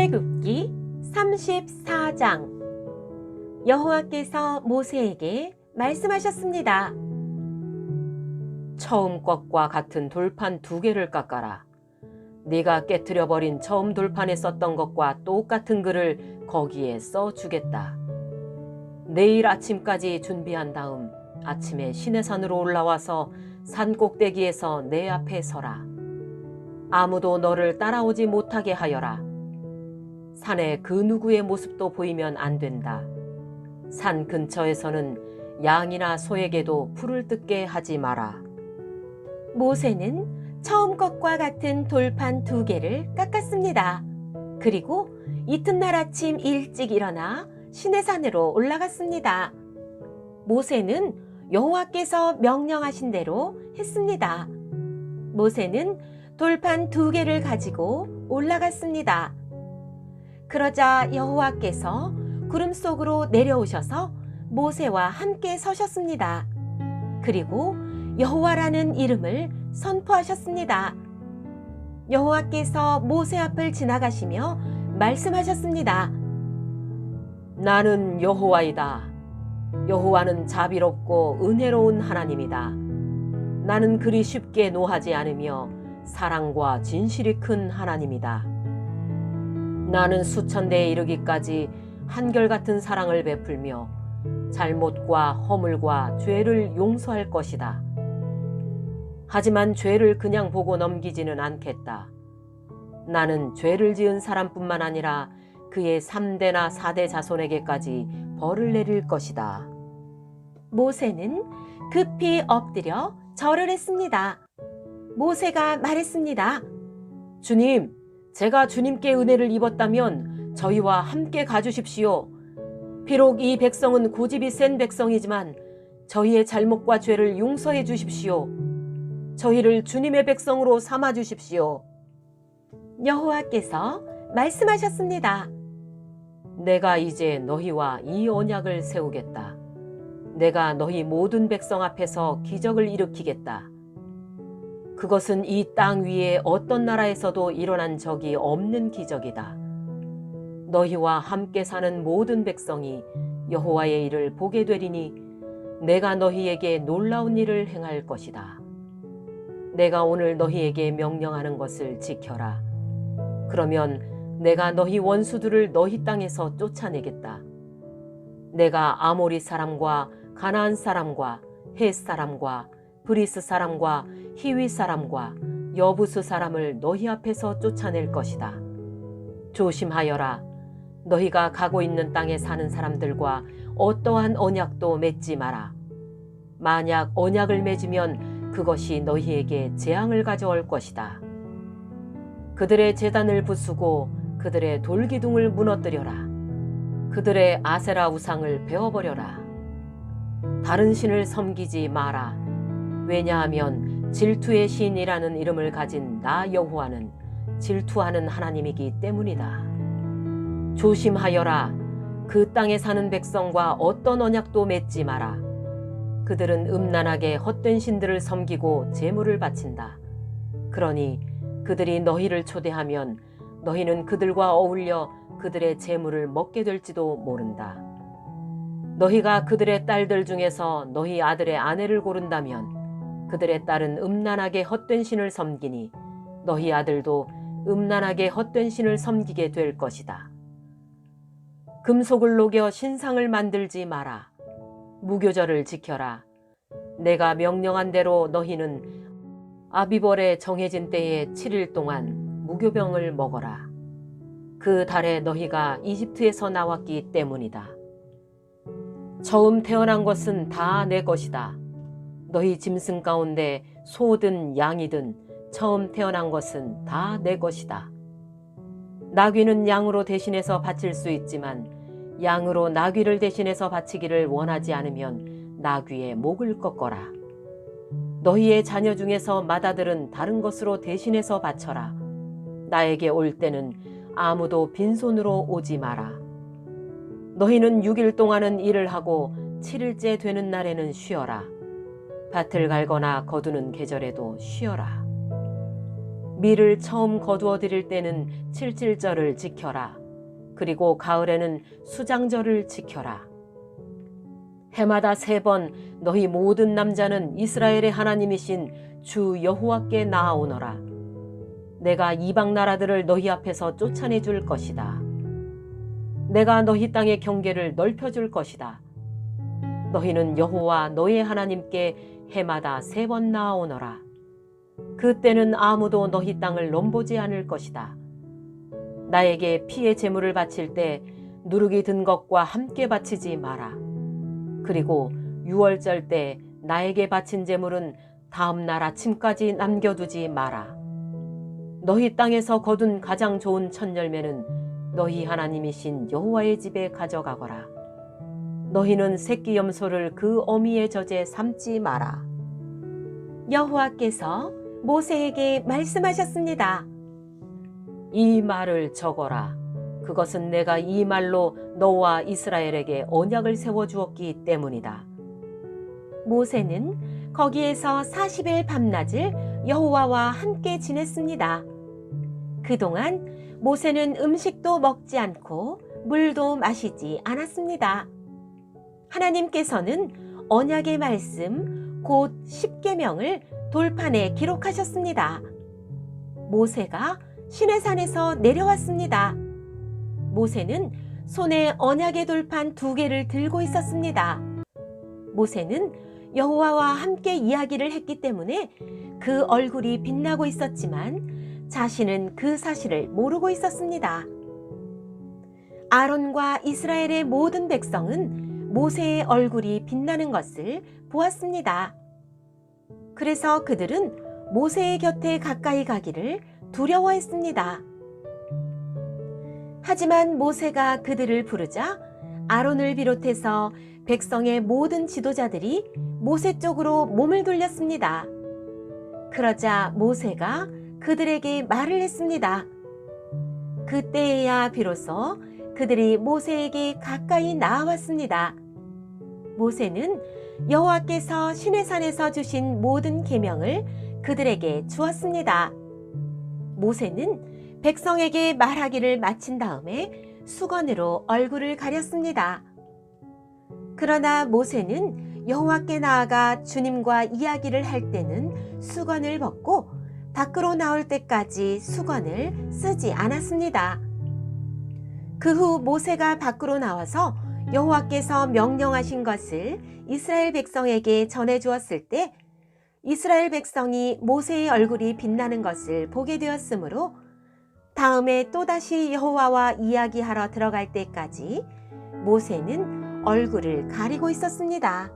출애굽기 34장. 여호와께서 모세에게 말씀하셨습니다. 처음 것과 같은 돌판 2개를 깎아라. 네가 깨트려버린 처음 돌판에 썼던 것과 똑같은 글을 거기에 써주겠다. 내일 아침까지 준비한 다음 아침에 시내산으로 올라와서 산 꼭대기에서 내 앞에 서라. 아무도 너를 따라오지 못하게 하여라. 산에 그 누구의 모습도 보이면 안 된다. 산 근처에서는 양이나 소에게도 풀을 뜯게 하지 마라. 모세는 처음 것과 같은 돌판 2개를 깎았습니다. 그리고 이튿날 아침 일찍 일어나 시내산으로 올라갔습니다. 모세는 여호와께서 명령하신 대로 했습니다. 모세는 돌판 2개를 가지고 올라갔습니다. 그러자 여호와께서 구름 속으로 내려오셔서 모세와 함께 서셨습니다. 그리고 여호와라는 이름을 선포하셨습니다. 여호와께서 모세 앞을 지나가시며 말씀하셨습니다. 나는 여호와이다. 여호와는 자비롭고 은혜로운 하나님이다. 나는 그리 쉽게 노하지 않으며 사랑과 진실이 큰 하나님이다. 나는 수천대에 이르기까지 한결같은 사랑을 베풀며 잘못과 허물과 죄를 용서할 것이다. 하지만 죄를 그냥 보고 넘기지는 않겠다. 나는 죄를 지은 사람뿐만 아니라 그의 3대나 4대 자손에게까지 벌을 내릴 것이다. 모세는 급히 엎드려 절을 했습니다. 모세가 말했습니다. 주님, 제가 주님께 은혜를 입었다면 저희와 함께 가주십시오. 비록 이 백성은 고집이 센 백성이지만 저희의 잘못과 죄를 용서해 주십시오. 저희를 주님의 백성으로 삼아 주십시오. 여호와께서 말씀하셨습니다. 내가 이제 너희와 이 언약을 세우겠다. 내가 너희 모든 백성 앞에서 기적을 일으키겠다. 그것은 이 땅 위에 어떤 나라에서도 일어난 적이 없는 기적이다. 너희와 함께 사는 모든 백성이 여호와의 일을 보게 되리니 내가 너희에게 놀라운 일을 행할 것이다. 내가 오늘 너희에게 명령하는 것을 지켜라. 그러면 내가 너희 원수들을 너희 땅에서 쫓아내겠다. 내가 아모리 사람과 가나안 사람과 헷 사람과 브리스 사람과 히위 사람과 여부스 사람을 너희 앞에서 쫓아낼 것이다. 조심하여라. 너희가 가고 있는 땅에 사는 사람들과 어떠한 언약도 맺지 마라. 만약 언약을 맺으면 그것이 너희에게 재앙을 가져올 것이다. 그들의 제단을 부수고 그들의 돌기둥을 무너뜨려라. 그들의 아세라 우상을 베어버려라. 다른 신을 섬기지 마라. 왜냐하면 질투의 신이라는 이름을 가진 나 여호와는 질투하는 하나님이기 때문이다. 조심하여라. 그 땅에 사는 백성과 어떤 언약도 맺지 마라. 그들은 음란하게 헛된 신들을 섬기고 제물을 바친다. 그러니 그들이 너희를 초대하면 너희는 그들과 어울려 그들의 제물을 먹게 될지도 모른다. 너희가 그들의 딸들 중에서 너희 아들의 아내를 고른다면 그들의 딸은 음란하게 헛된 신을 섬기니 너희 아들도 음란하게 헛된 신을 섬기게 될 것이다. 금속을 녹여 신상을 만들지 마라. 무교절을 지켜라. 내가 명령한 대로 너희는 아비벌에 정해진 때에 7일 동안 무교병을 먹어라. 그 달에 너희가 이집트에서 나왔기 때문이다. 처음 태어난 것은 다 내 것이다. 너희 짐승 가운데 소든 양이든 처음 태어난 것은 다 내 것이다. 나귀는 양으로 대신해서 바칠 수 있지만 양으로 나귀를 대신해서 바치기를 원하지 않으면 나귀의 목을 꺾어라. 너희의 자녀 중에서 맏아들은 다른 것으로 대신해서 바쳐라. 나에게 올 때는 아무도 빈손으로 오지 마라. 너희는 6일 동안은 일을 하고 7일째 되는 날에는 쉬어라. 밭을 갈거나 거두는 계절에도 쉬어라. 밀을 처음 거두어 드릴 때는 칠칠절을 지켜라. 그리고 가을에는 수장절을 지켜라. 해마다 3번 너희 모든 남자는 이스라엘의 하나님이신 주 여호와께 나아오너라. 내가 이방 나라들을 너희 앞에서 쫓아내 줄 것이다. 내가 너희 땅의 경계를 넓혀 줄 것이다. 너희는 여호와 너희 하나님께 해마다 3번 나아오너라. 그때는 아무도 너희 땅을 넘보지 않을 것이다. 나에게 피의 제물을 바칠 때 누룩이 든 것과 함께 바치지 마라. 그리고 유월절 때 나에게 바친 제물은 다음 날 아침까지 남겨두지 마라. 너희 땅에서 거둔 가장 좋은 첫 열매는 너희 하나님이신 여호와의 집에 가져가거라. 너희는 새끼 염소를 그 어미의 젖에 삶지 마라. 여호와께서 모세에게 말씀하셨습니다. 이 말을 적어라. 그것은 내가 이 말로 너와 이스라엘에게 언약을 세워주었기 때문이다. 모세는 거기에서 40일 밤낮을 여호와와 함께 지냈습니다. 그동안 모세는 음식도 먹지 않고 물도 마시지 않았습니다. 하나님께서는 언약의 말씀 곧 십계명을 돌판에 기록하셨습니다. 모세가 시내산에서 내려왔습니다. 모세는 손에 언약의 돌판 2개를 들고 있었습니다. 모세는 여호와와 함께 이야기를 했기 때문에 그 얼굴이 빛나고 있었지만 자신은 그 사실을 모르고 있었습니다. 아론과 이스라엘의 모든 백성은 모세의 얼굴이 빛나는 것을 보았습니다. 그래서 그들은 모세의 곁에 가까이 가기를 두려워했습니다. 하지만 모세가 그들을 부르자 아론을 비롯해서 백성의 모든 지도자들이 모세 쪽으로 몸을 돌렸습니다. 그러자 모세가 그들에게 말을 했습니다. 그때에야 비로소 그들이 모세에게 가까이 나아왔습니다. 모세는 여호와께서 시내산에서 주신 모든 계명을 그들에게 주었습니다. 모세는 백성에게 말하기를 마친 다음에 수건으로 얼굴을 가렸습니다. 그러나 모세는 여호와께 나아가 주님과 이야기를 할 때는 수건을 벗고 밖으로 나올 때까지 수건을 쓰지 않았습니다. 그 후 모세가 밖으로 나와서 여호와께서 명령하신 것을 이스라엘 백성에게 전해 주었을 때 이스라엘 백성이 모세의 얼굴이 빛나는 것을 보게 되었으므로 다음에 또다시 여호와와 이야기하러 들어갈 때까지 모세는 얼굴을 가리고 있었습니다.